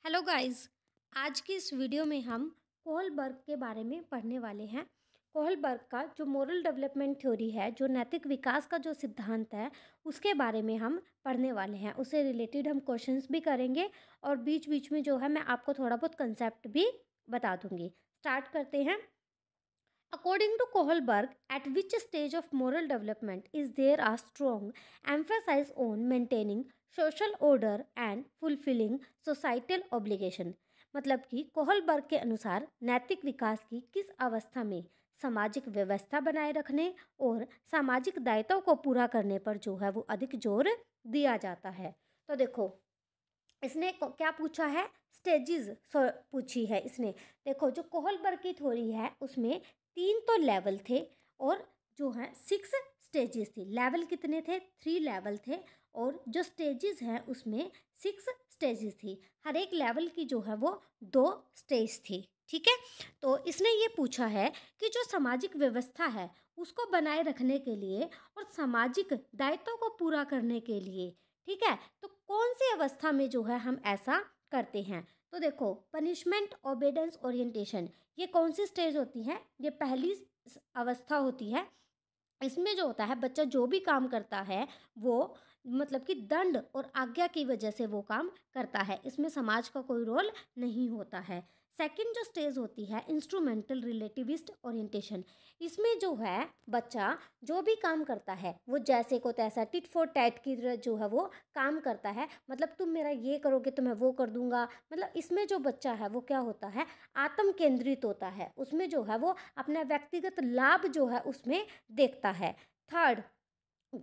Hello guys. आज की इस वीडियो में हम कोहलबर्ग के बारे में पढ़ने वाले हैं। कोहलबर्ग का जो मोरल डेवलपमेंट थ्योरी है, जो नैतिक विकास का जो सिद्धांत है, उसके बारे में हम पढ़ने वाले हैं। उससे रिलेटेड हम क्वेश्चंस भी करेंगे और बीच बीच में जो है मैं आपको थोड़ा बहुत कंसेप्ट भी बता दूंगी। स्टार्ट करते हैं। According to Kohlberg, at which stage of moral development is there a strong emphasis on maintaining social order and fulfilling societal obligation? मतलब कि कोहलबर्ग के अनुसार नैतिक विकास की किस अवस्था में सामाजिक व्यवस्था बनाए रखने और सामाजिक दायित्वों को पूरा करने पर जो है वो अधिक जोर दिया जाता है। तो देखो, इसने क्या पूछा है, स्टेजेस पूछी है इसने। देखो, जो कोहलबर्ग की थ्योरी है उसमें 3 तो लेवल थे और जो है 6 स्टेजेस थी। लेवल कितने थे? 3 लेवल थे और जो स्टेजेस हैं उसमें 6 स्टेजेस थी। हर एक लेवल की जो है वो 2 स्टेज थी। ठीक है, तो इसने ये पूछा है कि जो सामाजिक व्यवस्था है उसको बनाए रखने के लिए और सामाजिक दायित्वों को पूरा करने के लिए, ठीक है, तो कौन सी अवस्था में जो है हम ऐसा करते हैं। तो देखो, पनिशमेंट ओबेडेंस ओरिएंटेशन, ये कौन सी स्टेज होती है? ये पहली अवस्था होती है। इसमें जो होता है, बच्चा जो भी काम करता है वो मतलब कि दंड और आज्ञा की वजह से वो काम करता है। इसमें समाज का कोई रोल नहीं होता है। सेकंड जो स्टेज होती है, इंस्ट्रूमेंटल रिलेटिविस्ट ओरिएंटेशन। इसमें जो है बच्चा जो भी काम करता है वो जैसे को तैसा टिट फॉर टैट की तरह जो है वो काम करता है। मतलब तुम मेरा ये करोगे तो मैं वो कर दूंगा। मतलब इसमें जो बच्चा है वो क्या होता है, आत्म केंद्रित होता है। उसमें जो है वो अपना व्यक्तिगत लाभ जो है उसमें देखता है। Third,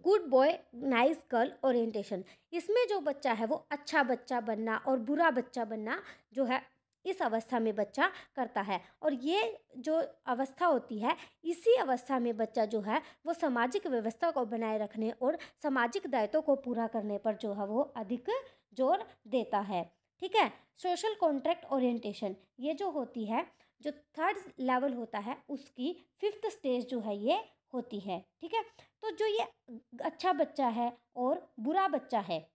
good boy nice girl orientation. इसमें जो बच्चा है वो अच्छा बच्चा बनना और बुरा बच्चा बनना जो है इस अवस्था में बच्चा करता है। और ये जो अवस्था होती है, इसी अवस्था में बच्चा जो है वो सामाजिक व्यवस्था को बनाए रखने और सामाजिक दायित्वों को पूरा करने पर जो है वो अधिक जोर देता है। ठीक है, सोशल कॉन्ट्रैक्ट ओरिएंटेशन, ये जो होती है, जो थर्ड लेवल होता है उसकी 5th स्टेज जो है ये होती है। ठीक है, तो जो ये अच्छा बच्चा है और बुरा बच्चा है,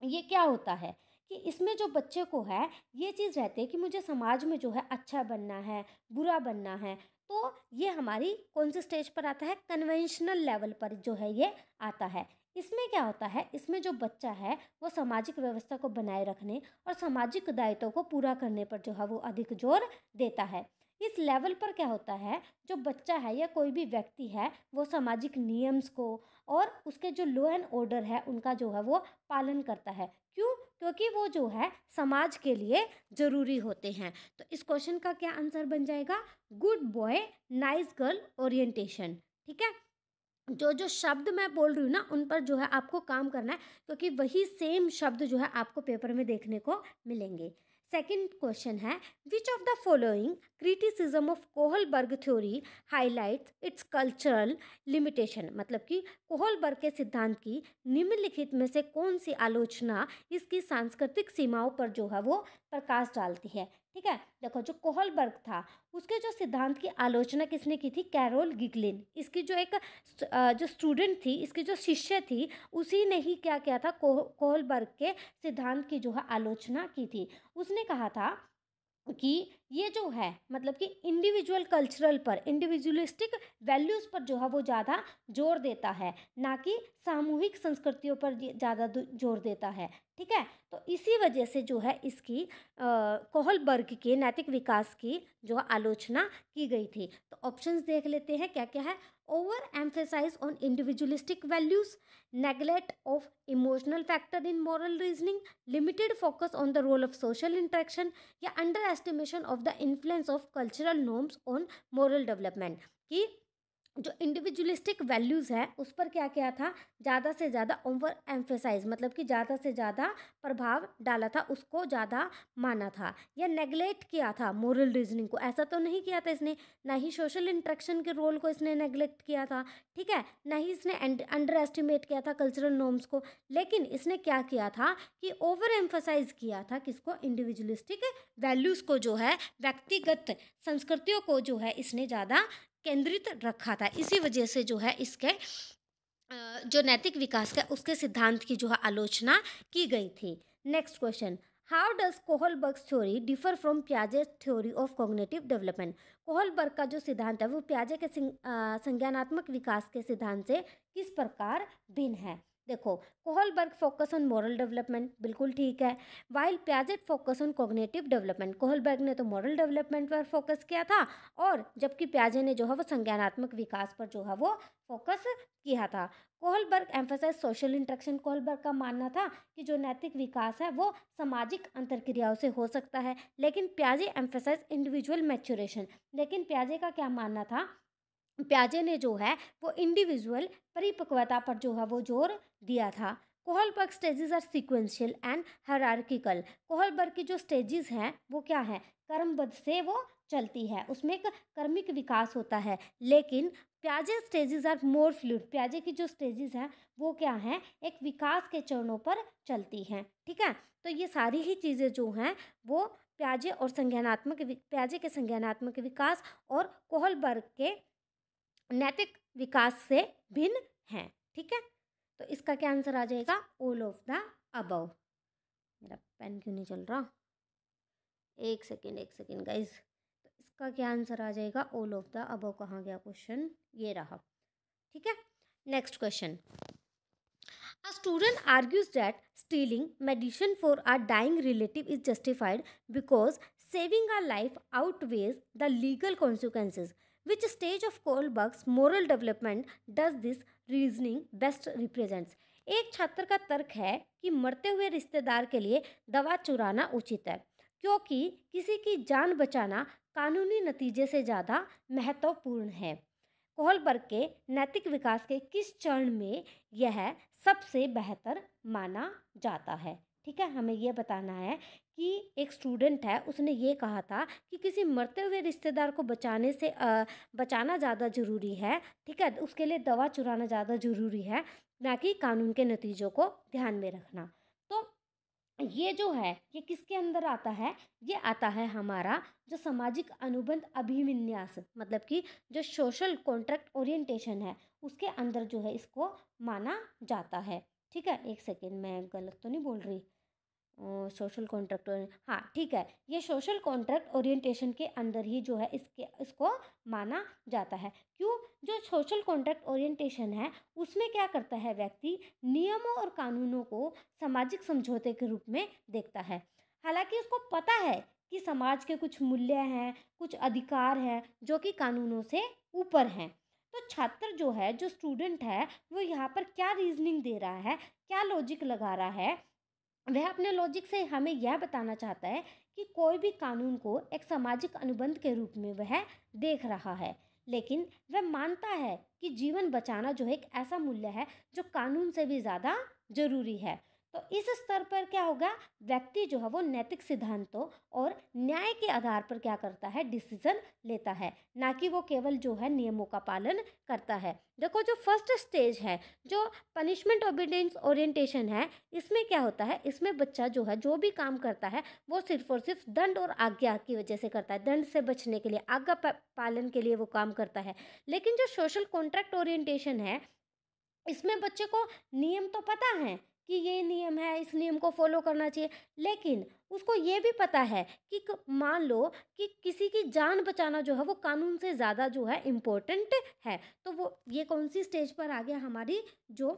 ये क्या होता है कि इसमें जो बच्चे को है ये चीज़ रहती है कि मुझे समाज में जो है अच्छा बनना है, बुरा बनना है। तो ये हमारी कौन सी स्टेज पर आता है? कन्वेंशनल लेवल पर जो है ये आता है। इसमें क्या होता है, इसमें जो बच्चा है वो सामाजिक व्यवस्था को बनाए रखने और सामाजिक दायित्वों को पूरा करने पर जो है वो अधिक जोर देता है। इस लेवल पर क्या होता है, जो बच्चा है या कोई भी व्यक्ति है वो सामाजिक नियम्स को और उसके जो लॉ एंड ऑर्डर है उनका जो है वो पालन करता है। क्यों? क्योंकि वो जो है समाज के लिए ज़रूरी होते हैं। तो इस क्वेश्चन का क्या आंसर बन जाएगा? Good boy nice girl orientation. ठीक है, जो जो शब्द मैं बोल रही हूँ ना उन पर जो है आपको काम करना है, क्योंकि वही सेम शब्द जो है आपको पेपर में देखने को मिलेंगे। सेकंड क्वेश्चन है, which of the following criticism of Kohlberg theory highlights it's cultural limitation. मतलब कि कोहलबर्ग के सिद्धांत की निम्नलिखित में से कौन सी आलोचना इसकी सांस्कृतिक सीमाओं पर जो है वो प्रकाश डालती है। ठीक है, देखो, जो कोहलबर्ग था उसके जो सिद्धांत की आलोचना किसने की थी? कैरोल गिगलिन। इसकी जो एक जो स्टूडेंट थी, इसकी जो शिष्य थी, उसी ने ही क्या किया था, कोहलबर्ग के सिद्धांत की जो है आलोचना की थी। उसने कहा था कि ये जो है मतलब कि इंडिविजुअल कल्चरल पर, इंडिविजुअलिस्टिक वैल्यूज़ पर जो है वो ज़्यादा जोर देता है, ना कि सामूहिक संस्कृतियों पर ज़्यादा जोर देता है। ठीक है, तो इसी वजह से जो है इसकी कोहलबर्ग के नैतिक विकास की जो आलोचना की गई थी। तो ऑप्शंस देख लेते हैं क्या क्या है। Over emphasise on individualistic values, neglect of emotional factor in moral reasoning, limited focus on the role of social interaction, या under estimation of the influence of cultural norms on moral development. कि जो individualistic values है उस पर क्या किया था, ज़्यादा से ज़्यादा ओवर एम्फेसाइज, मतलब कि ज़्यादा से ज़्यादा प्रभाव डाला था, उसको ज़्यादा माना था, या नेग्लेक्ट किया था मोरल रीजनिंग को। ऐसा तो नहीं किया था इसने, ना ही सोशल इंटरेक्शन के रोल को इसने नेग्लेक्ट किया था, ठीक है, ना ही इसने अंडर एस्टिमेट किया था कल्चरल नॉर्म्स को। लेकिन इसने क्या किया था कि ओवर एम्फेसाइज किया था किसको? इंडिविजुअलिस्टिक वैल्यूज़ को जो है, व्यक्तिगत संस्कृतियों को जो है इसने ज़्यादा केंद्रित रखा था। इसी वजह से जो है इसके जो नैतिक विकास का उसके सिद्धांत की जो है आलोचना की गई थी। Next question, how does Kohlberg's theory differ from पियाजे theory of cognitive development? Kohlberg का जो सिद्धांत है वो पियाजे के संज्ञानात्मक विकास के सिद्धांत से किस प्रकार भिन्न है? देखो, Kohlberg focus on moral development, बिल्कुल ठीक है, वाइल पियाजे focus on cognitive development. Kohlberg ने तो मोरल डेवलपमेंट पर फोकस किया था, और जबकि पियाजे ने जो है वो संज्ञानात्मक विकास पर जो है वो फोकस किया था। Kohlberg emphasize social interaction. Kohlberg का मानना था कि जो नैतिक विकास है वो सामाजिक अंतरक्रियाओं से हो सकता है, लेकिन पियाजे एम्फेसाइज इंडिविजुअल मैच्योरेशन। लेकिन पियाजे का क्या मानना था? पियाजे ने जो है वो इंडिविजुअल परिपक्वता पर जो है वो जोर दिया था। Kohlberg stages are sequential and hierarchical. Kohlberg की जो स्टेजेस हैं वो क्या है? क्रमबद्ध से वो चलती है, उसमें एक क्रमिक विकास होता है। लेकिन पियाजे स्टेजेस आर मोर फ्लूइड। पियाजे की जो स्टेजेस हैं वो क्या हैं? एक विकास के चरणों पर चलती हैं। ठीक है, तो ये सारी ही चीज़ें जो हैं वो पियाजे के संज्ञानात्मक विकास और कोहलबर्ग के नैतिक विकास से भिन्न हैं। ठीक है, तो इसका क्या आंसर आ जाएगा? All of the above. मेरा पेन क्यों नहीं चल रहा? एक सेकेंड गाइज। तो इसका क्या आंसर आ जाएगा? All of the above. कहाँ गया क्वेश्चन? ये रहा। ठीक है, next question. A student argues that stealing medicine for a dying relative is justified because saving a life outweighs the legal consequences. Which stage of Kohlberg's moral development does this reasoning best represents? एक छात्र का तर्क है कि मरते हुए रिश्तेदार के लिए दवा चुराना उचित है, क्योंकि किसी की जान बचाना कानूनी नतीजे से ज़्यादा महत्वपूर्ण है। कोहलबर्ग के नैतिक विकास के किस चरण में यह सबसे बेहतर माना जाता है? ठीक है, हमें यह बताना है कि एक स्टूडेंट है, उसने ये कहा था कि किसी मरते हुए रिश्तेदार को बचाना ज़्यादा ज़रूरी है। ठीक है, उसके लिए दवा चुराना ज़्यादा ज़रूरी है, ना कि कानून के नतीजों को ध्यान में रखना। तो ये जो है ये किसके अंदर आता है? ये आता है हमारा जो सामाजिक अनुबंध अभिविन्यास, मतलब कि जो सोशल कॉन्ट्रैक्ट ओरिएंटेशन है, उसके अंदर जो है इसको माना जाता है। ठीक है, एक सेकेंड, मैं गलत तो नहीं बोल रही? सोशल कॉन्ट्रैक्ट, हाँ ठीक है, ये सोशल कॉन्ट्रैक्ट ओरिएंटेशन के अंदर ही जो है इसको माना जाता है। क्यों? जो सोशल कॉन्ट्रैक्ट ओरिएंटेशन है उसमें क्या करता है व्यक्ति? नियमों और कानूनों को सामाजिक समझौते के रूप में देखता है। हालांकि उसको पता है कि समाज के कुछ मूल्य हैं, कुछ अधिकार हैं जो कि कानूनों से ऊपर हैं। तो छात्र जो है, जो स्टूडेंट है, वो यहाँ पर क्या रीजनिंग दे रहा है, क्या लॉजिक लगा रहा है? वह अपने लॉजिक से हमें यह बताना चाहता है कि कोई भी कानून को एक सामाजिक अनुबंध के रूप में वह देख रहा है, लेकिन वह मानता है कि जीवन बचाना जो है एक ऐसा मूल्य है जो कानून से भी ज़्यादा जरूरी है। तो इस स्तर पर क्या होगा? व्यक्ति जो है वो नैतिक सिद्धांतों और न्याय के आधार पर क्या करता है? डिसीजन लेता है, ना कि वो केवल जो है नियमों का पालन करता है। देखो, जो फर्स्ट स्टेज है, जो पनिशमेंट ओबीडियंस ओरिएंटेशन है, इसमें क्या होता है? इसमें बच्चा जो है जो भी काम करता है वो सिर्फ और सिर्फ दंड और आज्ञा की वजह से करता है, दंड से बचने के लिए, आज्ञा पालन के लिए वो काम करता है। लेकिन जो सोशल कॉन्ट्रैक्ट ओरिएंटेशन है, इसमें बच्चे को नियम तो पता है कि ये नियम है, इस नियम को फॉलो करना चाहिए, लेकिन उसको ये भी पता है कि मान लो कि किसी की जान बचाना जो है वो कानून से ज़्यादा जो है इम्पोर्टेंट है। तो वो ये कौन सी स्टेज पर आ गया? हमारी जो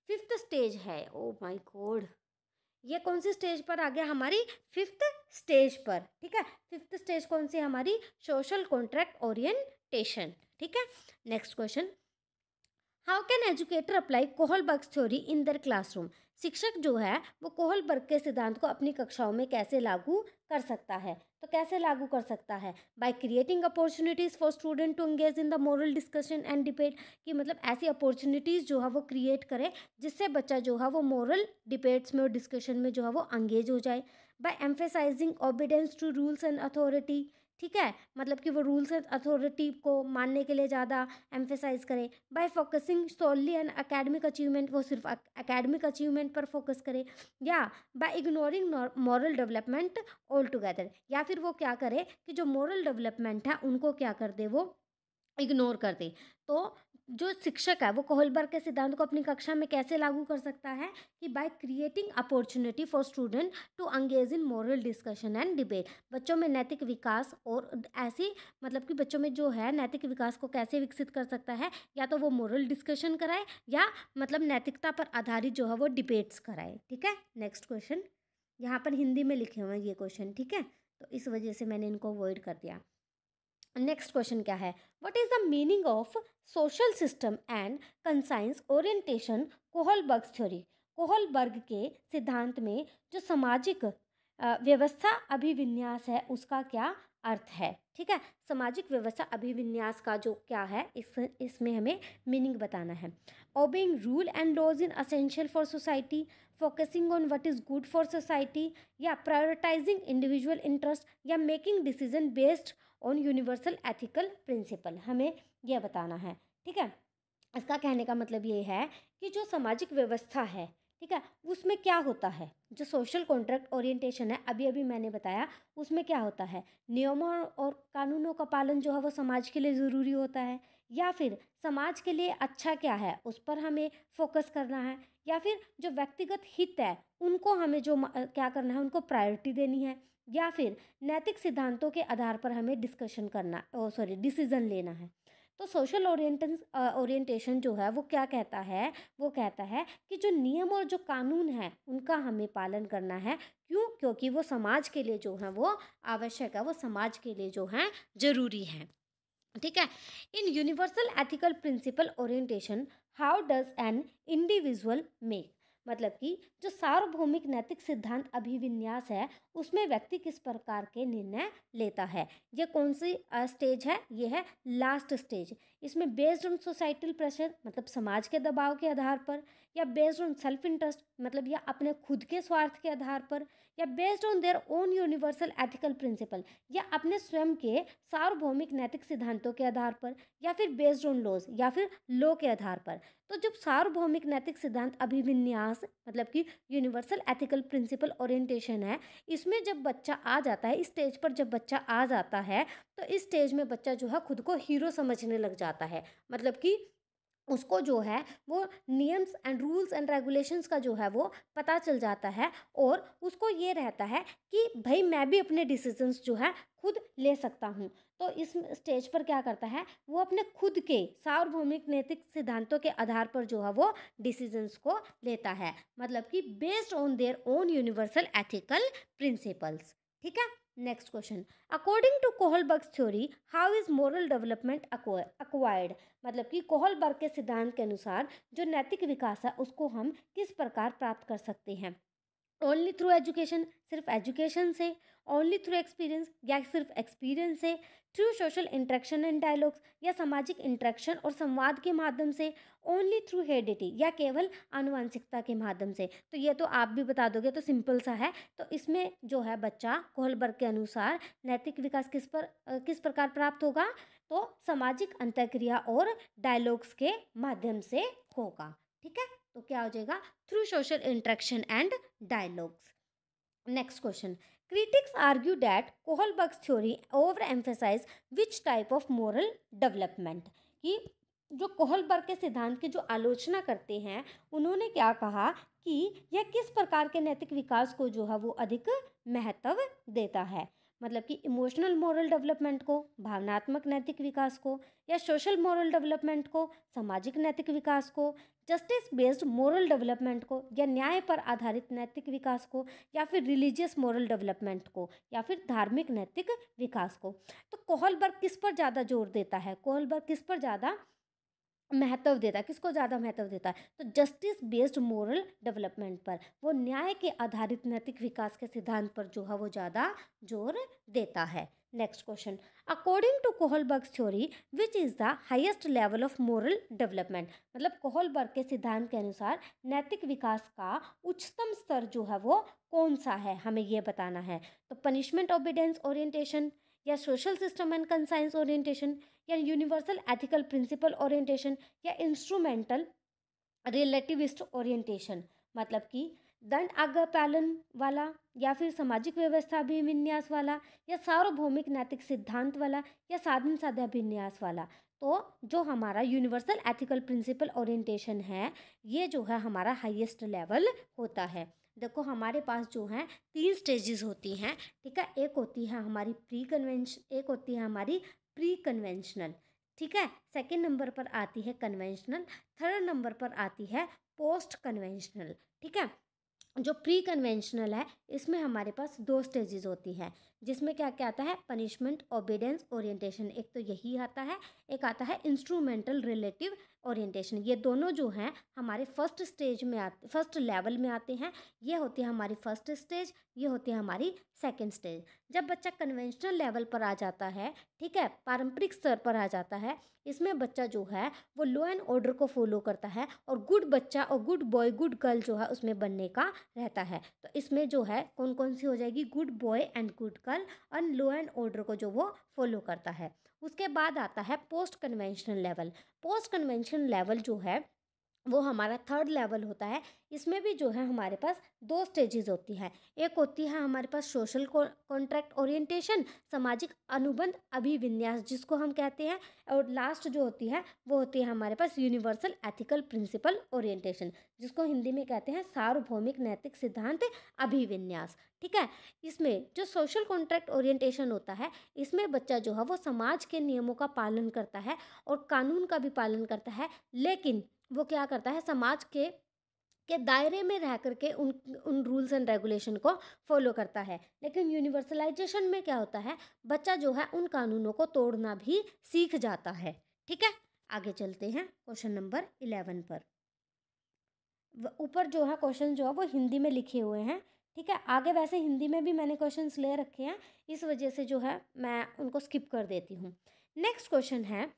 फिफ्थ स्टेज है। ओ माय गॉड, ये कौन सी स्टेज पर आ गया? हमारी फिफ्थ स्टेज पर। ठीक है, फिफ्थ स्टेज कौन सी? हमारी सोशल कॉन्ट्रैक्ट ओरिएंटेशन। ठीक है, next question. How can educator apply Kohlberg's theory in their classroom? शिक्षक जो है वो कोहलबर्ग के सिद्धांत को अपनी कक्षाओं में कैसे लागू कर सकता है? तो कैसे लागू कर सकता है? By creating opportunities for student to engage in the moral discussion and debate, कि मतलब ऐसी अपॉर्चुनिटीज़ जो है वो क्रिएट करे जिससे बच्चा जो है वो मोरल डिबेट्स में और डिस्कशन में जो है वो एंगेज हो जाए। By emphasizing obedience to rules and authority, ठीक है, मतलब कि वो रूल्स एंड अथॉरिटी को मानने के लिए ज़्यादा एम्फेसाइज करे। By focusing solely an academic achievement, वो सिर्फ एकेडमिक अचीवमेंट पर फोकस करे। या by ignoring moral development all together, या फिर वो क्या करे कि जो मॉरल डेवलपमेंट है उनको क्या कर दे? वो इग्नोर कर दे। तो जो शिक्षक है वो कोहलबर्ग के सिद्धांत को अपनी कक्षा में कैसे लागू कर सकता है कि by creating opportunity for student to engage in moral discussion and debate. बच्चों में नैतिक विकास और ऐसी मतलब कि बच्चों में जो है नैतिक विकास को कैसे विकसित कर सकता है, या तो वो मोरल डिस्कशन कराए या मतलब नैतिकता पर आधारित जो है वो डिबेट्स कराए। ठीक है, नेक्स्ट क्वेश्चन यहाँ पर हिंदी में लिखे हुए हैं ये क्वेश्चन। ठीक है, तो इस वजह से मैंने इनको अवॉइड कर दिया। नेक्स्ट क्वेश्चन क्या है, what is the meaning of social system and conscience orientation Kohlberg theory. Kohlberg के सिद्धांत में जो सामाजिक व्यवस्था अभिविन्यास है उसका क्या अर्थ है। ठीक है, सामाजिक व्यवस्था अभिविन्यास का जो क्या है इसमें हमें मीनिंग बताना है। Obeying rule and laws in essential for society, focusing on what is good for society, या प्रायोरिटाइजिंग इंडिविजुअल इंटरेस्ट, या making decision based on universal ethical principle, हमें यह बताना है। ठीक है, इसका कहने का मतलब ये है कि जो सामाजिक व्यवस्था है, ठीक है, उसमें क्या होता है, जो सोशल कॉन्ट्रैक्ट ओरिएंटेशन है अभी अभी मैंने बताया, उसमें क्या होता है, नियमों और कानूनों का पालन जो है वो समाज के लिए ज़रूरी होता है, या फिर समाज के लिए अच्छा क्या है उस पर हमें फोकस करना है, या फिर जो व्यक्तिगत हित है उनको हमें जो क्या करना है उनको प्रायोरिटी देनी है, या फिर नैतिक सिद्धांतों के आधार पर हमें डिस्कशन करना डिसीजन लेना है। तो सोशल ओरिएंटेशन जो है वो क्या कहता है, वो कहता है कि जो नियम और जो कानून है उनका हमें पालन करना है। क्यों? क्योंकि वो समाज के लिए जो है वो आवश्यक है, वो समाज के लिए जो है जरूरी है। ठीक है, in universal ethical principle orientation how does an individual make, मतलब कि जो सार्वभौमिक नैतिक सिद्धांत अभिविन्यास है उसमें व्यक्ति किस प्रकार के निर्णय लेता है। ये कौन सी स्टेज है, ये है लास्ट स्टेज। इसमें बेस्ड ऑन सोसाइटल प्रेशर मतलब समाज के दबाव के आधार पर, या बेस्ड ऑन सेल्फ इंटरेस्ट मतलब या अपने खुद के स्वार्थ के आधार पर, या based on their own universal ethical principle या अपने स्वयं के सार्वभौमिक नैतिक सिद्धांतों के आधार पर, या फिर बेस्ड ऑन लॉज या फिर लॉ के आधार पर। तो जब सार्वभौमिक नैतिक सिद्धांत अभिविन्यास मतलब कि यूनिवर्सल एथिकल प्रिंसिपल ओरिएंटेशन है, इसमें जब बच्चा आ जाता है, इस स्टेज पर जब बच्चा आ जाता है तो इस स्टेज में बच्चा जो है खुद को हीरो समझने लग जाता है। मतलब कि उसको जो है वो नियम्स एंड रूल्स एंड रेगुलेशंस का जो है वो पता चल जाता है, और उसको ये रहता है कि भाई मैं भी अपने डिसीजंस जो है खुद ले सकता हूँ। तो इस स्टेज पर क्या करता है, वो अपने खुद के सार्वभौमिक नैतिक सिद्धांतों के आधार पर जो है वो डिसीजंस को लेता है, मतलब कि based on their own universal ethical principles. ठीक है, next question, according to Kohlberg's theory how is moral development acquired, मतलब कि कोहलबर्ग के सिद्धांत के अनुसार जो नैतिक विकास है उसको हम किस प्रकार प्राप्त कर सकते हैं। ओनली थ्रू एजुकेशन, सिर्फ एजुकेशन से, ओनली थ्रू एक्सपीरियंस या सिर्फ एक्सपीरियंस से, through social interaction and dialogues या सामाजिक इंटरेक्शन और संवाद के माध्यम से, ओनली थ्रू हेरिडिटी या केवल आनुवंशिकता के माध्यम से। तो ये तो आप भी बता दोगे तो सिंपल सा है। तो इसमें जो है बच्चा कोहलबर्ग के अनुसार नैतिक विकास किस प्रकार प्राप्त होगा, तो सामाजिक अंतःक्रिया और डायलॉग्स के माध्यम से होगा। ठीक है, तो क्या हो जाएगा, through social interaction and dialogues. Next question, critics argue that Kohlberg's theory overemphasize which type of moral development, कि जो कोहलबर्ग के सिद्धांत की जो आलोचना करते हैं उन्होंने क्या कहा कि यह किस प्रकार के नैतिक विकास को जो है वो अधिक महत्व देता है, मतलब कि इमोशनल मोरल डेवलपमेंट को, भावनात्मक नैतिक विकास को, या सोशल मोरल डेवलपमेंट को, सामाजिक नैतिक विकास को, जस्टिस बेस्ड मोरल डेवलपमेंट को, या न्याय पर आधारित नैतिक विकास को, या फिर रिलीजियस मोरल डेवलपमेंट को, या फिर धार्मिक नैतिक विकास को। तो कोहलबर्ग किस पर ज़्यादा जोर देता है, कोहलबर्ग किस पर ज़्यादा महत्व देता है, किसको ज़्यादा महत्व देता है, तो जस्टिस बेस्ड मोरल डेवलपमेंट पर, वो न्याय के आधारित नैतिक विकास के सिद्धांत पर जो है वो ज़्यादा जोर देता है। Next question, according to Kohlberg's theory which is the highest level of moral development, मतलब कोहलबर्ग के सिद्धांत के अनुसार नैतिक विकास का उच्चतम स्तर जो है वो कौन सा है, हमें ये बताना है। तो पनिशमेंट ओबीडियंस ओरिएंटेशन, या social system and conscience orientation, या यूनिवर्सल एथिकल प्रिंसिपल ओरिएंटेशन, या इंस्ट्रूमेंटल रिलेटिविस्ट ओरिएंटेशन, मतलब कि दंड आज्ञा पालन वाला, या फिर सामाजिक व्यवस्था अभिविन्यास वाला, या सार्वभौमिक नैतिक सिद्धांत वाला, या साधन साध्य अभिन्यास वाला। तो जो हमारा यूनिवर्सल एथिकल प्रिंसिपल ओरिएंटेशन है, ये जो है हमारा हाईएस्ट लेवल होता है। देखो हमारे पास जो है 3 स्टेजेस होती हैं, ठीक है। एक होती है हमारी एक होती है हमारी प्री कन्वेंशनल, ठीक है। सेकंड नंबर पर आती है कन्वेंशनल, थर्ड नंबर पर आती है पोस्ट कन्वेंशनल, ठीक है। जो प्री कन्वेंशनल है, इसमें हमारे पास 2 स्टेजेस होती है, जिसमें क्या क्या आता है, पनिशमेंट, ओबीडियंस, ओरिएंटेशन। एक तो यही आता है, एक आता है इंस्ट्रूमेंटल रिलेटिव ओरिएंटेशन। ये दोनों जो हैं हमारे फर्स्ट लेवल में आते हैं। ये होती है हमारी फर्स्ट स्टेज, ये होती है हमारी सेकंड स्टेज। जब बच्चा कन्वेंशनल लेवल पर आ जाता है, ठीक है, पारंपरिक स्तर पर आ जाता है, इसमें बच्चा जो है वो लॉ एंड ऑर्डर को फॉलो करता है और गुड बच्चा और गुड बॉय गुड गर्ल जो है उसमें बनने का रहता है। तो इसमें जो है कौन कौन सी हो जाएगी, good boy and good girl, और लॉ एंड ऑर्डर को जो वो फॉलो करता है। उसके बाद आता है post conventional level. Post conventional level जो है वो हमारा थर्ड लेवल होता है। इसमें भी जो है हमारे पास 2 स्टेजेस होती है। एक होती है हमारे पास सोशल कॉन्ट्रैक्ट ओरिएंटेशन, सामाजिक अनुबंध अभिविन्यास जिसको हम कहते हैं, और लास्ट जो होती है वो होती है हमारे पास यूनिवर्सल एथिकल प्रिंसिपल ओरिएंटेशन, जिसको हिंदी में कहते हैं सार्वभौमिक नैतिक सिद्धांत अभिविन्यास, ठीक है। इसमें जो सोशल कॉन्ट्रैक्ट ओरिएंटेशन होता है, इसमें बच्चा जो है वो समाज के नियमों का पालन करता है और कानून का भी पालन करता है, लेकिन वो क्या करता है, समाज के दायरे में रह करके उन रूल्स एंड रेगुलेशन को फॉलो करता है। लेकिन यूनिवर्सलाइजेशन में क्या होता है, बच्चा जो है उन कानूनों को तोड़ना भी सीख जाता है, ठीक है। आगे चलते हैं क्वेश्चन नंबर 11 पर। ऊपर जो है क्वेश्चन जो है वो हिंदी में लिखे हुए हैं, ठीक है। आगे वैसे हिंदी में भी मैंने क्वेश्चंस ले रखे हैं, इस वजह से जो है मैं उनको स्किप कर देती हूँ। नेक्स्ट क्वेश्चन है,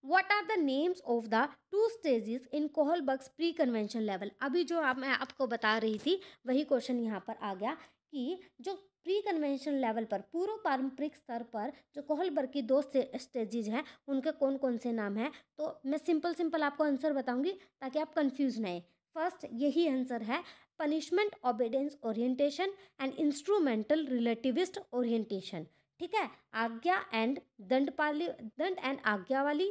What are the names of the 2 stages in Kohlberg's pre convention level. अभी जो मैं आपको बता रही थी वही क्वेश्चन यहाँ पर आ गया कि जो प्री कन्वेंशन लेवल पर पूर्व पारंपरिक स्तर पर जो कोहलबर्ग की 2 स्टेजेज हैं उनके कौन कौन से नाम हैं। तो मैं सिंपल आपको आंसर बताऊंगी ताकि आप कंफ्यूज ना। फर्स्ट यही आंसर है, punishment obedience orientation and instrumental relativist orientation, ठीक है। आज्ञा एंड दंड एंड आज्ञा वाली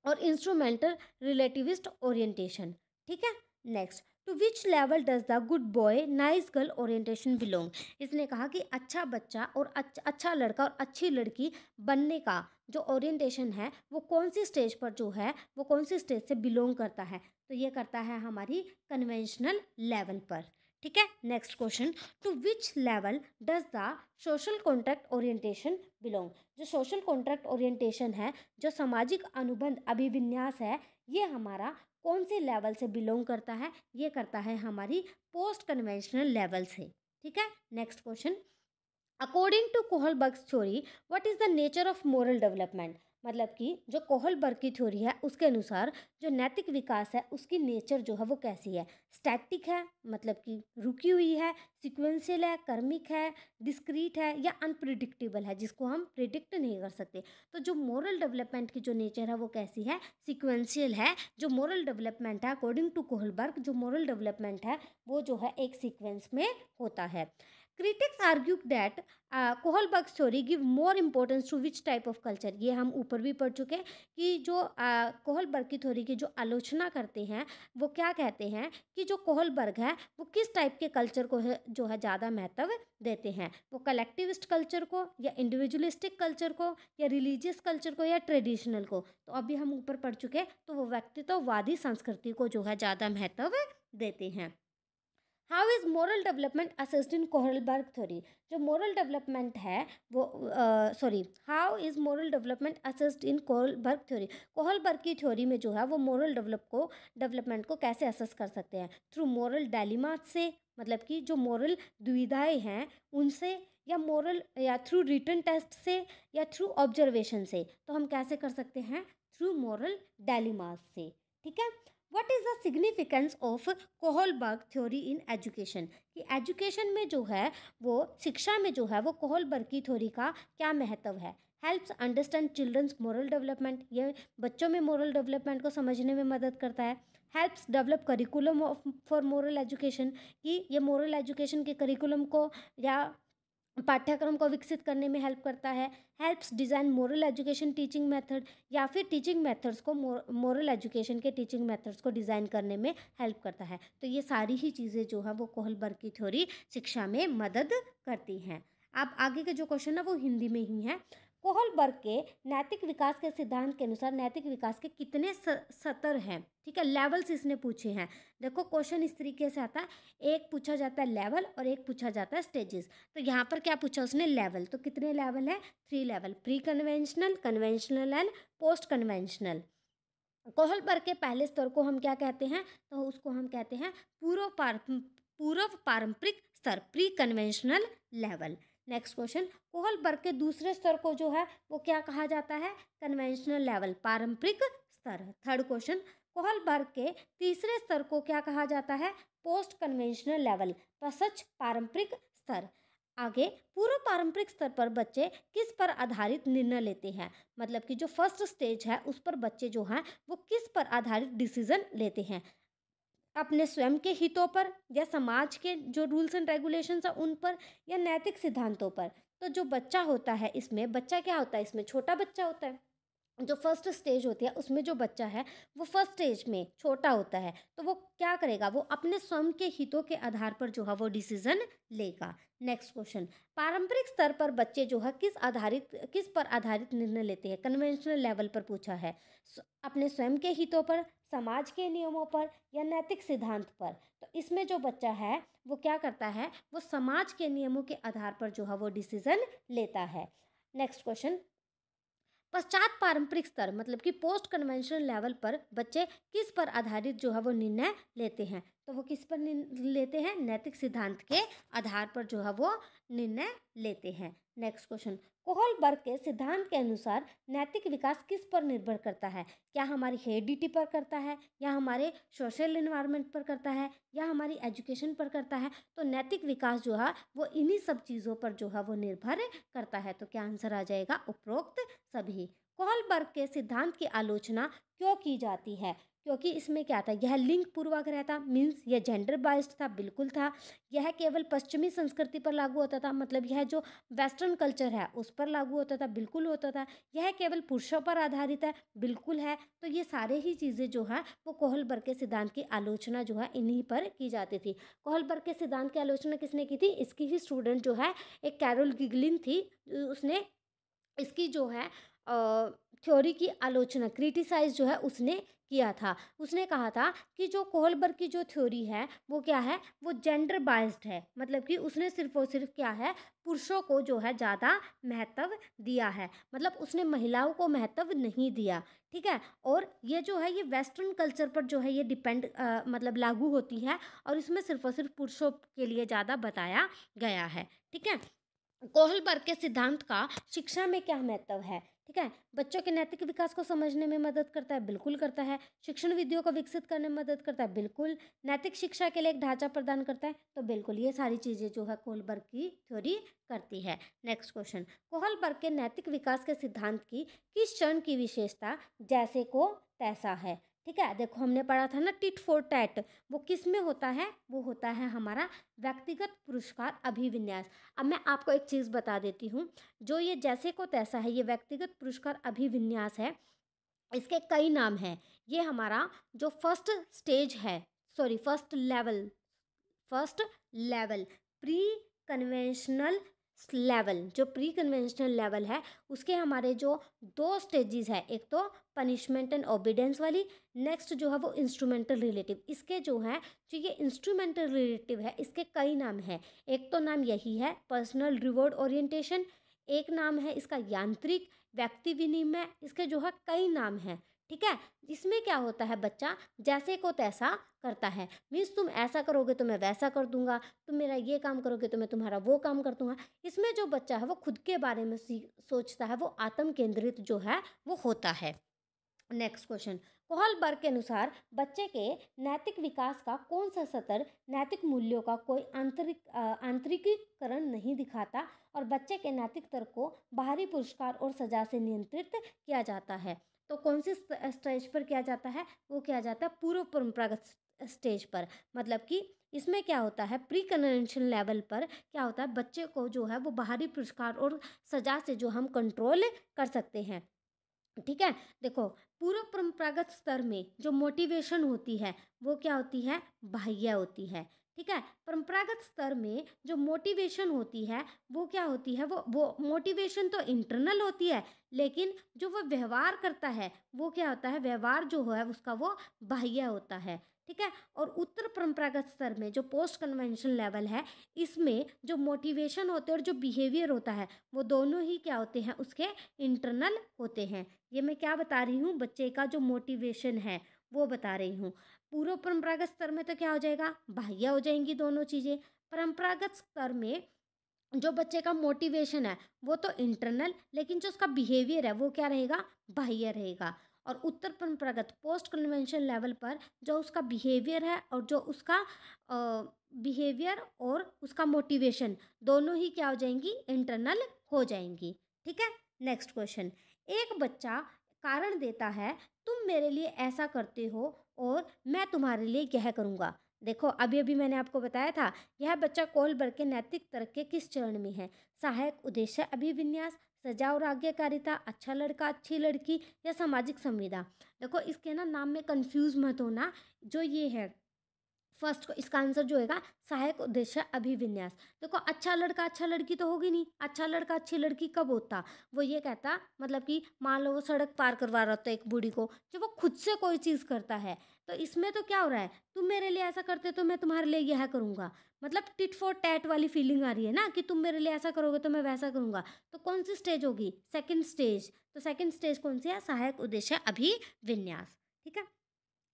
और इंस्ट्रूमेंटल रिलेटिविस्ट ओरिएंटेशन, ठीक है। Next, to which level does the good boy nice girl orientation belong. इसने कहा कि अच्छा बच्चा और अच्छा लड़का और अच्छी लड़की बनने का जो ओरिएंटेशन है वो कौन सी स्टेज पर जो है वो कौन सी स्टेज से बिलोंग करता है। तो ये करता है हमारी कन्वेंशनल लेवल पर, ठीक है। Next question, to which level does the social contract orientation belong. जो सोशल कॉन्ट्रैक्ट ओरिएंटेशन है, जो सामाजिक अनुबंध अभिविन्यास है, ये हमारा कौन से लेवल से बिलोंग करता है, ये करता है हमारी पोस्ट कन्वेंशनल लेवल से, ठीक है। Next question, according to Kohlberg's theory what is the nature of moral development. मतलब कि जो कोहलबर्ग की थ्योरी है उसके अनुसार जो नैतिक विकास है उसकी नेचर जो है वो कैसी है। स्टैटिक है, मतलब कि रुकी हुई है, सिक्वेंशियल है, कर्मिक है, डिस्क्रीट है, या अनप्रिडिक्टेबल है जिसको हम प्रिडिक्ट नहीं कर सकते। तो जो मोरल डेवलपमेंट की जो नेचर है वो कैसी है, सिक्वेंशियल है। जो मोरल डेवलपमेंट है अकॉर्डिंग टू कोहलबर्ग, जो मोरल डेवलपमेंट है वो जो है एक सीक्वेंस में होता है। Critics argue that Kohlberg theory give more importance to which type of culture. ये हम ऊपर भी पढ़ चुके हैं कि जो कोहलबर्ग की थ्योरी की जो आलोचना करते हैं वो क्या कहते हैं कि जो कोहलबर्ग है वो किस टाइप के कल्चर को जो है ज़्यादा महत्व देते हैं। वो कलेक्टिविस्ट कल्चर को, या इंडिविजुअलिस्टिक कल्चर को, या रिलीजियस कल्चर को, या ट्रेडिशनल को। तो अभी हम ऊपर पढ़ चुके हैं, तो वो व्यक्तित्ववादी संस्कृति को जो है ज़्यादा महत्व देते हैं। How is moral development assessed in Kohlberg theory. जो मोरल डेवलपमेंट है वो how is moral development assessed in Kohlberg theory. Kohlberg की थ्योरी में जो है वो मोरल डेवलपमेंट को कैसे असेस कर सकते हैं, थ्रू मोरल डायलिमा से, मतलब कि जो मोरल दुविधाएं हैं उनसे, या थ्रू रिटन टेस्ट से, या थ्रू ऑब्जर्वेशन से। तो हम कैसे कर सकते हैं, थ्रू मोरल डायलिमास से, ठीक है। What is the significance of Kohlberg theory in education. कि एजुकेशन में जो है वो शिक्षा में जो है वो कोहलबर्ग की थ्योरी का क्या महत्व है। Helps understand children's moral development, ये बच्चों में मोरल डेवलपमेंट को समझने में मदद करता है। Helps develop curriculum of for moral education, कि ये मोरल एजुकेशन के करिकुलम को या पाठ्यक्रम को विकसित करने में हेल्प करता है। Helps design moral education teaching method, या फिर टीचिंग मेथड्स को मोरल एजुकेशन के टीचिंग मेथड्स को डिज़ाइन करने में हेल्प करता है। तो ये सारी ही चीज़ें जो है वो कोहलबर्ग की थ्योरी शिक्षा में मदद करती हैं। अब आगे के जो क्वेश्चन है वो हिंदी में ही है। कोहलबर्ग के नैतिक विकास के सिद्धांत के अनुसार नैतिक विकास के कितने स्तर हैं, ठीक है, लेवल्स इसने पूछे हैं। देखो क्वेश्चन इस तरीके से आता है, एक पूछा जाता है लेवल और एक पूछा जाता है स्टेजेस। तो यहाँ पर क्या पूछा उसने, लेवल। तो कितने लेवल है, 3 level, pre conventional, conventional and post conventional. Kohlberg के पहले स्तर को हम क्या कहते हैं, तो उसको हम कहते हैं पूर्व पारंपरिक स्तर, pre conventional level. Next question, Kohlberg के दूसरे स्तर को जो है वो क्या कहा जाता है, कन्वेंशनल लेवल, पारंपरिक स्तर। थर्ड क्वेश्चन, कोहलबर्ग के तीसरे स्तर को क्या कहा जाता है, पोस्ट कन्वेंशनल लेवल, सच पारंपरिक स्तर। आगे, पूर्व पारंपरिक स्तर पर बच्चे किस पर आधारित निर्णय लेते हैं, मतलब कि जो फर्स्ट स्टेज है उस पर बच्चे जो हैं वो किस पर आधारित डिसीजन लेते हैं, अपने स्वयं के हितों पर, या समाज के जो रूल्स एंड रेगुलेशंस है उन पर, या नैतिक सिद्धांतों पर। तो जो बच्चा होता है इसमें, बच्चा क्या होता है, इसमें छोटा बच्चा होता है। जो फर्स्ट स्टेज होती है उसमें जो बच्चा है वो फर्स्ट स्टेज में छोटा होता है, तो वो क्या करेगा, वो अपने स्वयं के हितों के आधार पर जो है वो डिसीजन लेगा। नेक्स्ट क्वेश्चन, पारंपरिक स्तर पर बच्चे जो है किस पर आधारित निर्णय लेते हैं, कन्वेंशनल लेवल पर पूछा है, अपने स्वयं के हितों पर, समाज के नियमों पर, या नैतिक सिद्धांत पर। तो इसमें जो बच्चा है वो क्या करता है, वो समाज के नियमों के आधार पर जो है वो डिसीजन लेता है। नेक्स्ट क्वेश्चन, पश्चात पारंपरिक स्तर मतलब कि पोस्ट कन्वेंशनल लेवल पर बच्चे किस पर आधारित जो है वो निर्णय लेते हैं, तो वो किस पर लेते हैं, नैतिक सिद्धांत के आधार पर जो है वो निर्णय लेते हैं। नेक्स्ट क्वेश्चन, कोहलबर्ग के सिद्धांत के अनुसार नैतिक विकास किस पर निर्भर करता है, क्या हमारी हेरिडिटी पर करता है, या हमारे सोशल इन्वायरमेंट पर करता है, या हमारी एजुकेशन पर करता है। तो नैतिक विकास जो है वो इन्हीं सब चीज़ों पर जो है वो निर्भर करता है। तो क्या आंसर आ जाएगा, उपरोक्त सभी। कोहलबर्ग के सिद्धांत की आलोचना क्यों की जाती है, क्योंकि इसमें क्या था, यह लिंग पूर्वाग्रह था, मीन्स यह जेंडर बाइस्ड था, बिल्कुल था। यह केवल पश्चिमी संस्कृति पर लागू होता था, मतलब यह जो वेस्टर्न कल्चर है उस पर लागू होता था, बिल्कुल होता था। यह केवल पुरुषों पर आधारित है, बिल्कुल है। तो ये सारे ही चीज़ें जो है वो कोहलबर्ग के सिद्धांत की आलोचना जो है इन्हीं पर की जाती थी। कोहलबर्ग के सिद्धांत की आलोचना किसने की थी, इसकी ही स्टूडेंट जो है एक कैरोल गिगलिन थी, उसने इसकी जो है थ्योरी की आलोचना, क्रिटिसाइज जो है उसने किया था। उसने कहा था कि जो कोहलबर्ग की जो थ्योरी है वो क्या है, वो जेंडर बाइस्ड है, मतलब कि उसने सिर्फ और सिर्फ क्या है, पुरुषों को जो है ज़्यादा महत्व दिया है, मतलब उसने महिलाओं को महत्व नहीं दिया, ठीक है। और ये जो है ये वेस्टर्न कल्चर पर जो है ये मतलब लागू होती है, और इसमें सिर्फ और सिर्फ पुरुषों के लिए ज़्यादा बताया गया है, ठीक है। कोहलबर्ग के सिद्धांत का शिक्षा में क्या महत्व है, ठीक है, बच्चों के नैतिक विकास को समझने में मदद करता है, बिल्कुल करता है। शिक्षण विधियों को विकसित करने में मदद करता है, बिल्कुल। नैतिक शिक्षा के लिए एक ढांचा प्रदान करता है, तो बिल्कुल ये सारी चीज़ें जो है कोहलबर्ग की थ्योरी करती है। नेक्स्ट क्वेश्चन, कोहलबर्ग के नैतिक विकास के सिद्धांत की किस क्षण की विशेषता जैसे को तैसा है, ठीक है। देखो हमने पढ़ा था ना टिट फॉर टैट, वो किस में होता है, वो होता है हमारा व्यक्तिगत पुरस्कार अभिविन्यास। अब मैं आपको एक चीज़ बता देती हूँ, जो ये जैसे को तैसा है, ये व्यक्तिगत पुरस्कार अभिविन्यास है, इसके कई नाम हैं। ये हमारा जो first level pre conventional level, जो प्री कन्वेंशनल लेवल है उसके हमारे जो 2 स्टेजेस है, एक तो पनिशमेंट एंड ओबीडियंस वाली, नेक्स्ट जो है वो इंस्ट्रूमेंटल रिलेटिव। इसके जो है, जो ये इंस्ट्रूमेंटल रिलेटिव है इसके कई नाम हैं। एक तो नाम यही है पर्सनल रिवॉर्ड ओरिएंटेशन, एक नाम है इसका यांत्रिक व्यक्ति विनिमय, इसके जो है कई नाम हैं, ठीक है। इसमें क्या होता है, बच्चा जैसे को तैसा करता है, मीन्स तुम ऐसा करोगे तो मैं वैसा कर दूंगा, तुम मेरा ये काम करोगे तो मैं तुम्हारा वो काम कर दूंगा। इसमें जो बच्चा है वो खुद के बारे में सोचता है, वो आत्म केंद्रित जो है वो होता है। नेक्स्ट क्वेश्चन, कोहलबर्ग के अनुसार बच्चे के नैतिक विकास का कौन सा स्तर नैतिक मूल्यों का कोई आंतरिकीकरण नहीं दिखाता और बच्चे के नैतिक तर्क को बाहरी पुरस्कार और सजा से नियंत्रित किया जाता है। तो कौन सी स्टेज पर किया जाता है, वो किया जाता है पूर्व परंपरागत स्टेज पर। मतलब कि इसमें क्या होता है, प्री कन्वेंशन लेवल पर क्या होता है, बच्चे को जो है वो बाहरी पुरस्कार और सजा से जो हम कंट्रोल कर सकते हैं। ठीक है, देखो पूर्व परंपरागत स्तर में जो मोटिवेशन होती है वो क्या होती है, बाह्य होती है। ठीक है, परंपरागत स्तर में जो मोटिवेशन होती है वो क्या होती है, वो मोटिवेशन तो इंटरनल होती है, लेकिन जो वो व्यवहार करता है वो क्या होता है, व्यवहार जो है उसका वो बाह्य होता है। ठीक है, और उत्तर परंपरागत स्तर में जो पोस्ट कन्वेंशन लेवल है, इसमें जो मोटिवेशन होते हैं और जो बिहेवियर होता है वो दोनों ही क्या होते हैं, उसके इंटरनल होते हैं। ये मैं क्या बता रही हूँ, बच्चे का जो मोटिवेशन है वो बता रही हूँ। पूर्व परंपरागत स्तर में तो क्या हो जाएगा, बाह्य हो जाएंगी दोनों चीज़ें। परंपरागत स्तर में जो बच्चे का मोटिवेशन है वो तो इंटरनल, लेकिन जो उसका बिहेवियर है वो क्या रहेगा, बाह्य रहेगा। और उत्तर परंपरागत पोस्ट कन्वेंशन लेवल पर जो उसका बिहेवियर है और जो उसका बिहेवियर और उसका मोटिवेशन दोनों ही क्या हो जाएंगी, इंटरनल हो जाएंगी। ठीक है, नेक्स्ट क्वेश्चन। एक बच्चा कारण देता है, तुम मेरे लिए ऐसा करते हो और मैं तुम्हारे लिए यह करूँगा। देखो अभी अभी मैंने आपको बताया था, यह बच्चा कोहलबर्ग के नैतिक तर्क के किस चरण में है, सहायक उद्देश्य अभिविन्यास, सजा और आज्ञाकारिता, अच्छा लड़का अच्छी लड़की या सामाजिक संविदा। देखो इसके ना नाम में कंफ्यूज मत होना, जो ये है फर्स्ट को इसका आंसर जो होगा सहायक उद्देश्य अभिविन्यास। देखो अच्छा लड़का अच्छा लड़की तो होगी नहीं, अच्छा लड़का अच्छी लड़की कब होता, वो ये कहता मतलब कि मान लो वो सड़क पार करवा रहा होता है एक बूढ़ी को, जब वो खुद से कोई चीज़ करता है, तो इसमें तो क्या हो रहा है, तुम मेरे लिए ऐसा करते तो मैं तुम्हारे लिए यह करूँगा, मतलब टिट फॉर टैट वाली फीलिंग आ रही है ना कि तुम मेरे लिए ऐसा करोगे तो मैं वैसा करूँगा। तो कौन सी स्टेज होगी, सेकेंड स्टेज। तो सेकेंड स्टेज कौन सी है, सहायक उद्देश्य अभिविन्यास। ठीक है,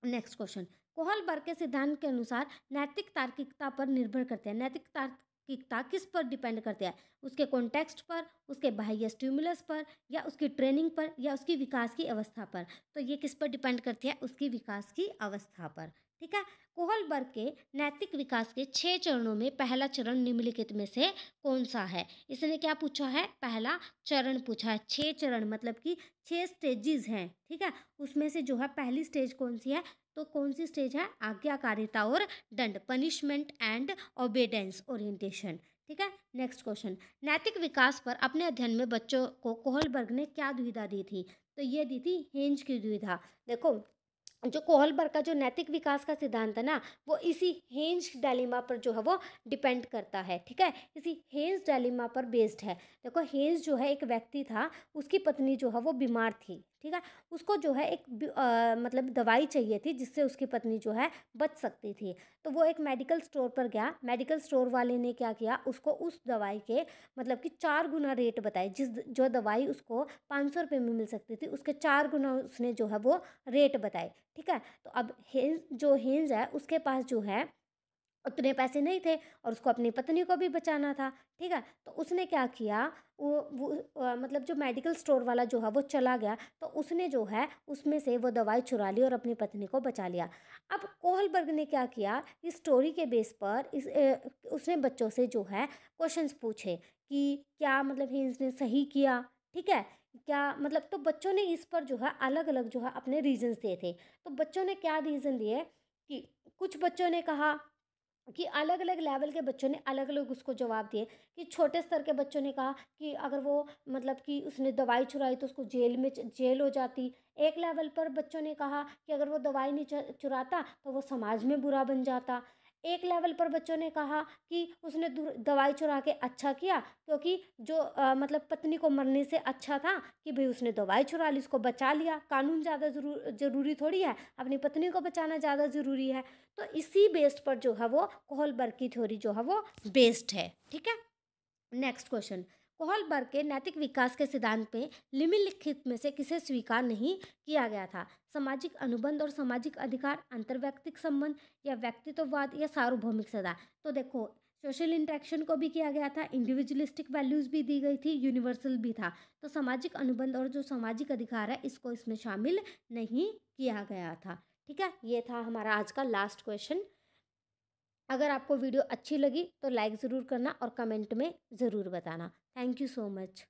नेक्स्ट क्वेश्चन। कोहलबर्ग के सिद्धांत के अनुसार नैतिक तार्किकता पर निर्भर करते हैं। नैतिक तार्किकता किस पर डिपेंड करते हैं, उसके कॉन्टेक्स्ट पर, उसके बाह्य स्टिमुलस पर, या उसकी ट्रेनिंग पर, या उसकी विकास की अवस्था पर। तो ये किस पर डिपेंड करती है, उसकी विकास की अवस्था पर। ठीक है, कोहलबर्ग के नैतिक विकास के 6 चरणों में पहला चरण निम्नलिखित में से कौन सा है। इसने क्या पूछा है, पहला चरण पूछा है। 6 चरण मतलब कि 6 स्टेजेस हैं। ठीक है, उसमें से जो है पहली स्टेज कौन सी है, तो कौन सी स्टेज है, आज्ञाकारिता और दंड, पनिशमेंट एंड ओबेडेंस ओरिएंटेशन। ठीक है, नेक्स्ट क्वेश्चन। नैतिक विकास पर अपने अध्ययन में बच्चों को कोहलबर्ग ने क्या दुविधा दी थी, तो ये दी थी हेंज की दुविधा। देखो जो कोहलबर्ग का जो नैतिक विकास का सिद्धांत है ना, वो इसी हेंज डायलेमा पर जो है वो डिपेंड करता है। ठीक है, इसी हेंज डायलेमा पर बेस्ड है। देखो हेंज जो है एक व्यक्ति था, उसकी पत्नी जो है वो बीमार थी। ठीक है, उसको जो है एक मतलब दवाई चाहिए थी जिससे उसकी पत्नी जो है बच सकती थी। तो वो एक मेडिकल स्टोर पर गया, मेडिकल स्टोर वाले ने क्या किया, उसको उस दवाई के मतलब कि 4 गुना रेट बताए। जो दवाई उसको 500 रुपये में मिल सकती थी, उसके 4 गुना उसने जो है वो रेट बताए। ठीक है, तो अब हेंज है उसके पास जो है उतने पैसे नहीं थे और उसको अपनी पत्नी को भी बचाना था। ठीक है, तो उसने क्या किया, मतलब जो मेडिकल स्टोर वाला जो है वो चला गया, तो उसने जो है उसमें से वो दवाई चुरा ली और अपनी पत्नी को बचा लिया। अब कोहलबर्ग ने क्या किया, इस स्टोरी के बेस पर उसने बच्चों से जो है क्वेश्चंस पूछे कि क्या मतलब हेंज ने सही किया। ठीक है, क्या मतलब, तो बच्चों ने इस पर जो है अलग अलग जो है अपने रीजंस दिए थे। तो बच्चों ने क्या रीज़न दिए कि कुछ बच्चों ने कहा कि अलग अलग लेवल के बच्चों ने अलग अलग उसको जवाब दिए। कि छोटे स्तर के बच्चों ने कहा कि अगर वो मतलब कि उसने दवाई चुराई तो उसको जेल हो जाती। एक लेवल पर बच्चों ने कहा कि अगर वो दवाई नहीं चुराता तो वो समाज में बुरा बन जाता। एक लेवल पर बच्चों ने कहा कि उसने दवाई चुरा के अच्छा किया, क्योंकि जो मतलब पत्नी को मरने से अच्छा था कि भाई उसने दवाई चुरा ली, उसको बचा लिया। कानून ज़्यादा ज़रूरी थोड़ी है, अपनी पत्नी को बचाना ज़्यादा ज़रूरी है। तो इसी बेस्ड पर जो है वो कोहलबर्ग की थ्योरी जो है वो बेस्ड है। ठीक है, नेक्स्ट क्वेश्चन। कोहलबर्ग के नैतिक विकास के सिद्धांत पे निम्नलिखित में से किसे स्वीकार नहीं किया गया था, सामाजिक अनुबंध और सामाजिक अधिकार, अंतर्व्यक्तिक संबंध, या व्यक्तित्ववाद, या सार्वभौमिक सदा। तो देखो सोशल इंटरेक्शन को भी किया गया था, इंडिविजुअलिस्टिक वैल्यूज भी दी गई थी, यूनिवर्सल भी था। तो सामाजिक अनुबंध और जो सामाजिक अधिकार है इसको इसमें शामिल नहीं किया गया था। ठीक है, ये था हमारा आज का लास्ट क्वेश्चन। अगर आपको वीडियो अच्छी लगी तो लाइक ज़रूर करना और कमेंट में ज़रूर बताना। Thank you so much.